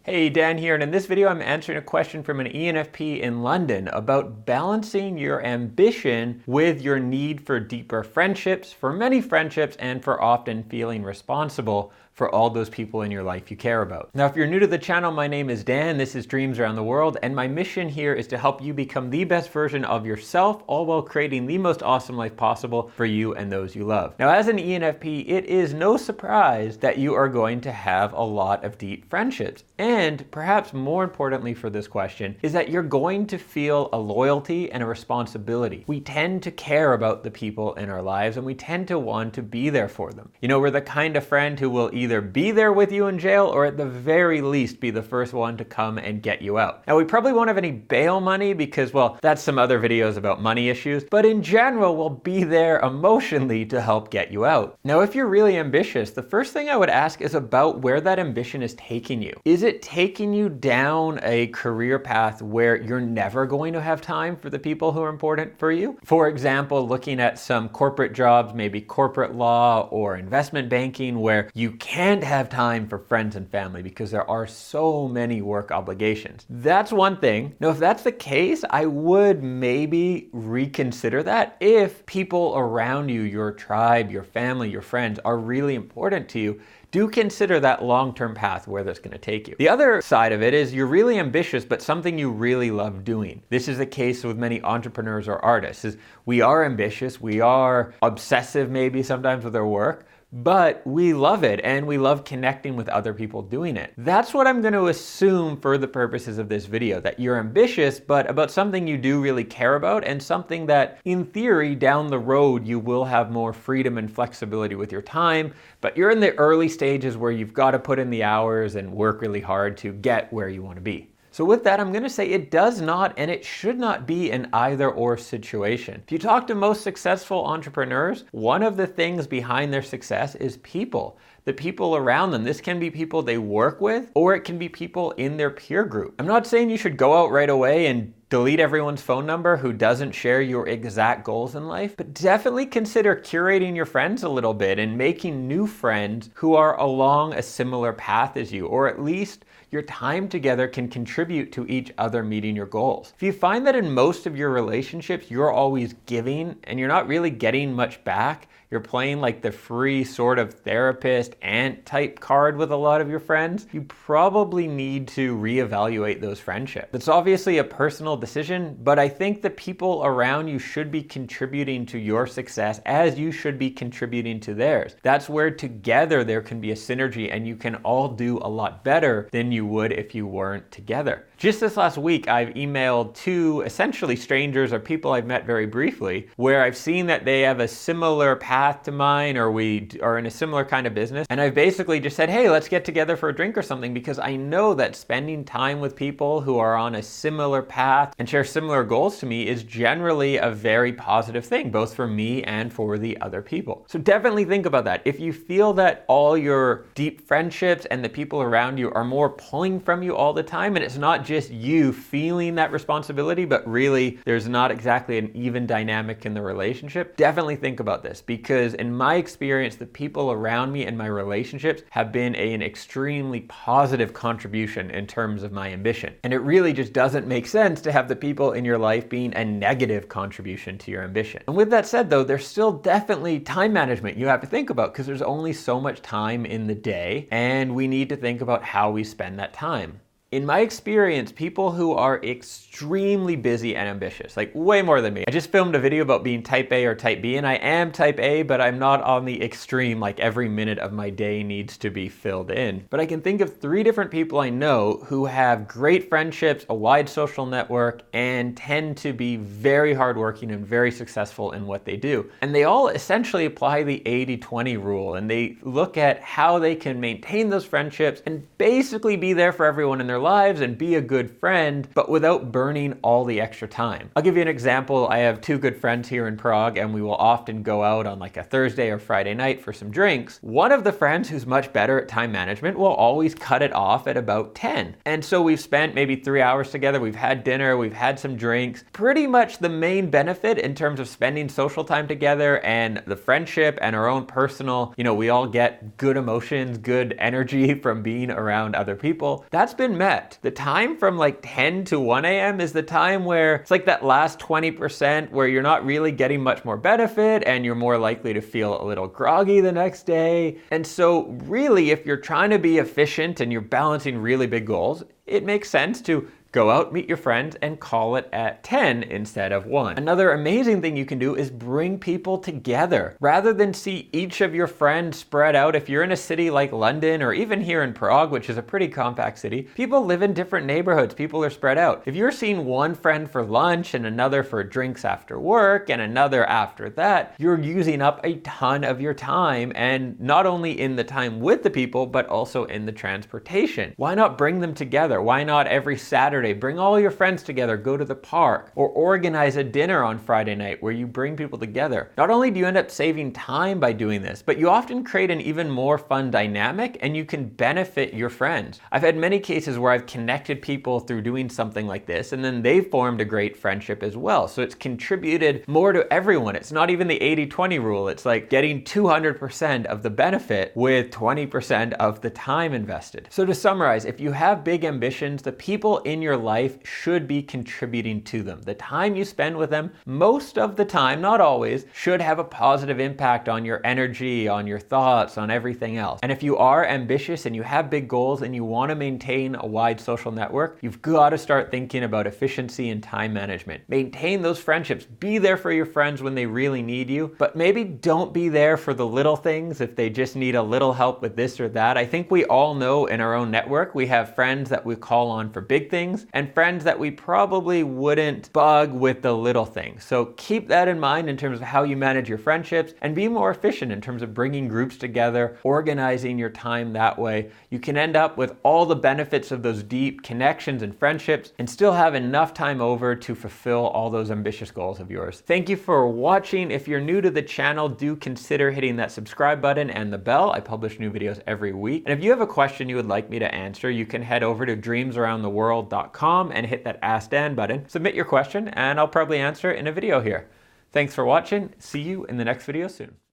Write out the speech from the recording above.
Hey, Dan here, and in this video I'm answering a question from an ENFP in London about balancing your ambition with your need for deeper friendships, for many friendships, and for often feeling responsible for all those people in your life you care about. Now, if you're new to the channel, my name is Dan, this is Dreams Around the World, and my mission here is to help you become the best version of yourself, all while creating the most awesome life possible for you and those you love. Now, as an ENFP, it is no surprise that you are going to have a lot of deep friendships. And perhaps more importantly for this question is that you're going to feel a loyalty and a responsibility. We tend to care about the people in our lives and we tend to want to be there for them. You know, we're the kind of friend who will either be there with you in jail or at the very least be the first one to come and get you out. Now, we probably won't have any bail money because, well, that's some other videos about money issues, but in general, we'll be there emotionally to help get you out. Now, if you're really ambitious, the first thing I would ask is about where that ambition is taking you. Is it taking you down a career path where you're never going to have time for the people who are important for you? For example, looking at some corporate jobs, maybe corporate law or investment banking, where you can't have time for friends and family because there are so many work obligations. That's one thing. Now, if that's the case, I would maybe reconsider that. If people around you, your tribe, your family, your friends are really important to you, do consider that long-term path where that's going to take you. The other side of it is you're really ambitious, but something you really love doing. This is the case with many entrepreneurs or artists, is we are ambitious, we are obsessive maybe sometimes with our work, but we love it and we love connecting with other people doing it. That's what I'm going to assume for the purposes of this video, that you're ambitious, but about something you do really care about and something that in theory down the road you will have more freedom and flexibility with your time, but you're in the early stages where you've got to put in the hours and work really hard to get where you want to be. So with that, I'm going to say it does not and it should not be an either-or situation. If you talk to most successful entrepreneurs, one of the things behind their success is people. The people around them. This can be people they work with, or it can be people in their peer group. I'm not saying you should go out right away and delete everyone's phone number who doesn't share your exact goals in life, but definitely consider curating your friends a little bit and making new friends who are along a similar path as you, or at least your time together can contribute to each other meeting your goals. If you find that in most of your relationships, you're always giving and you're not really getting much back, you're playing like the free sort of therapist aunt type card with a lot of your friends, you probably need to reevaluate those friendships. It's obviously a personal decision, but I think the people around you should be contributing to your success as you should be contributing to theirs. That's where together there can be a synergy and you can all do a lot better than you would if you weren't together. Just this last week, I've emailed two essentially strangers or people I've met very briefly, where I've seen that they have a similar path to mine or we are in a similar kind of business. And I've basically just said, hey, let's get together for a drink or something, because I know that spending time with people who are on a similar path and share similar goals to me is generally a very positive thing, both for me and for the other people. So definitely think about that. If you feel that all your deep friendships and the people around you are more pulling from you all the time, and it's not just you feeling that responsibility, but really there's not exactly an even dynamic in the relationship, definitely think about this, because in my experience, the people around me and my relationships have been an extremely positive contribution in terms of my ambition. And it really just doesn't make sense to have the people in your life being a negative contribution to your ambition. And with that said though, there's still definitely time management you have to think about, because there's only so much time in the day and we need to think about how we spend that time. In my experience, people who are extremely busy and ambitious, like way more than me. I just filmed a video about being type A or type B, and I am type A, but I'm not on the extreme, like every minute of my day needs to be filled in. But I can think of 3 different people I know who have great friendships, a wide social network, and tend to be very hardworking and very successful in what they do. And they all essentially apply the 80-20 rule, and they look at how they can maintain those friendships and basically be there for everyone in their lives and be a good friend, but without burning all the extra time. I'll give you an example. I have two good friends here in Prague, and we will often go out on like a Thursday or Friday night for some drinks. One of the friends who's much better at time management will always cut it off at about 10. And so we've spent maybe 3 hours together, we've had dinner, we've had some drinks. Pretty much the main benefit in terms of spending social time together and the friendship and our own personal, we all get good emotions, good energy from being around other people. That's been met. The time from like 10 to 1 a.m. is the time where it's like that last 20% where you're not really getting much more benefit and you're more likely to feel a little groggy the next day. And so really, if you're trying to be efficient and you're balancing really big goals, it makes sense to go out, meet your friends, and call it at 10 instead of 1. Another amazing thing you can do is bring people together. Rather than see each of your friends spread out, if you're in a city like London or even here in Prague, which is a pretty compact city, people live in different neighborhoods. People are spread out. If you're seeing one friend for lunch and another for drinks after work and another after that, you're using up a ton of your time, and not only in the time with the people, but also in the transportation. Why not bring them together? Why not every Saturday bring all your friends together, go to the park, or organize a dinner on Friday night where you bring people together? Not only do you end up saving time by doing this, but you often create an even more fun dynamic and you can benefit your friends. I've had many cases where I've connected people through doing something like this, and then they've formed a great friendship as well. So it's contributed more to everyone. It's not even the 80-20 rule. It's like getting 200% of the benefit with 20% of the time invested. So to summarize, if you have big ambitions, the people in your life should be contributing to them. The time you spend with them, most of the time, not always, should have a positive impact on your energy, on your thoughts, on everything else. And if you are ambitious and you have big goals and you want to maintain a wide social network, you've got to start thinking about efficiency and time management. Maintain those friendships. Be there for your friends when they really need you, but maybe don't be there for the little things if they just need a little help with this or that. I think we all know in our own network, we have friends that we call on for big things and friends that we probably wouldn't bug with the little things. So keep that in mind in terms of how you manage your friendships, and be more efficient in terms of bringing groups together, organizing your time that way. You can end up with all the benefits of those deep connections and friendships and still have enough time over to fulfill all those ambitious goals of yours. Thank you for watching. If you're new to the channel, do consider hitting that subscribe button and the bell. I publish new videos every week. And if you have a question you would like me to answer, you can head over to dreamsaroundtheworld.com and hit that Ask Dan button. Submit your question and I'll probably answer it in a video here. Thanks for watching. See you in the next video soon.